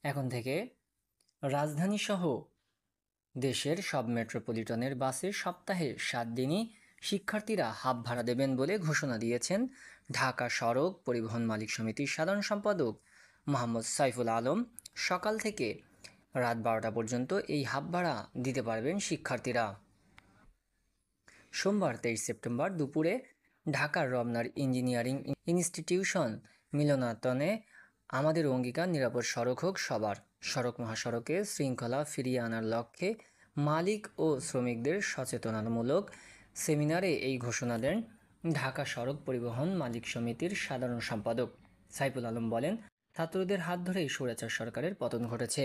এখন থেকে রাজধানীসহ দেশের সব মেট্রোপলিটনের বাসে সপ্তাহে 7 দিনই শিক্ষার্থীরা হাফ ভাড়া দেবেন বলে ঘোষণা দিয়েছেন ঢাকা সড়ক পরিবহন মালিক সমিতির সাধারণ সম্পাদক মোহাম্মদ সাইফুল আলম। সকাল থেকে রাত 12টা পর্যন্ত এই হাফ ভাড়া দিতে পারবেন শিক্ষার্থীরা। সোমবার 23 সেপ্টেম্বর দুপুরে ঢাকার রমনার ইঞ্জিনিয়ারিং ইনস্টিটিউশন মিলনায়তনে আমাদের অঙ্গীকার নিরাপদ সড়ক হোক সবার সড়ক মহাসড়কে শৃঙ্খলা ফিরিয়ে আনার লক্ষ্যে মালিক ও শ্রমিকদের সচেতনতামূলক সেমিনারে এই ঘোষণা দেন ঢাকা সড়ক পরিবহন মালিক সমিতির সাধারণ সম্পাদক সাইফুল আলম। বলেন, ছাত্রদের হাত ধরেই স্বৈরাচার সরকারের পতন ঘটেছে,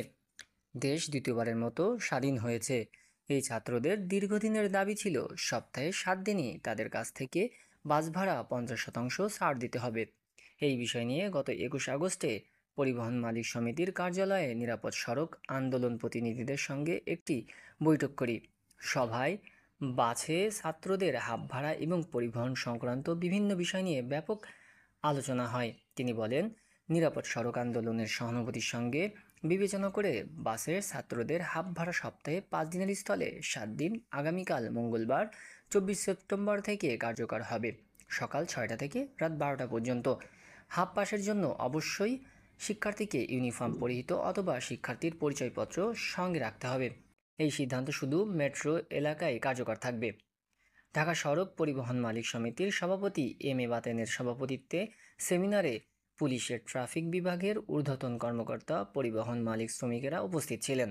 দেশ দ্বিতীয়বারের মতো স্বাধীন হয়েছে। এই ছাত্রদের দীর্ঘদিনের দাবি ছিল সপ্তাহে 7 দিনই তাদের কাছ থেকে বাস ভাড়া 50% ছাড় দিতে হবে। এই বিষয় নিয়ে গত 21 আগস্টে পরিবহন মালিক সমিতির কার্যালয়ে নিরাপদ সড়ক আন্দোলন প্রতিনিধিদের সঙ্গে একটি বৈঠক করি। সভায় বাসে ছাত্রদের হাফ ভাড়া এবং পরিবহন সংক্রান্ত বিভিন্ন বিষয় নিয়ে ব্যাপক আলোচনা হয়। তিনি বলেন, নিরাপদ সড়ক আন্দোলনের সহানুভূতির সঙ্গে বিবেচনা করে বাসের ছাত্রদের হাফ ভাড়া সপ্তাহে 5 দিনের স্থলে 7 দিন আগামীকাল মঙ্গলবার 24 সেপ্টেম্বর থেকে কার্যকর হবে, সকাল 6টা থেকে রাত 12টা পর্যন্ত। হাফ পাসের জন্য অবশ্যই শিক্ষার্থীকে ইউনিফর্ম পরিহিত অথবা শিক্ষার্থীর পরিচয়পত্র সঙ্গে রাখতে হবে। এই সিদ্ধান্ত শুধু মেট্রো এলাকায় কার্যকর থাকবে। ঢাকা সড়ক পরিবহন মালিক সমিতির সভাপতি এম এ বাতেনের সভাপতিত্বে সেমিনারে পুলিশের ট্রাফিক বিভাগের ঊর্ধ্বতন কর্মকর্তা, পরিবহন মালিক, শ্রমিকেরা উপস্থিত ছিলেন।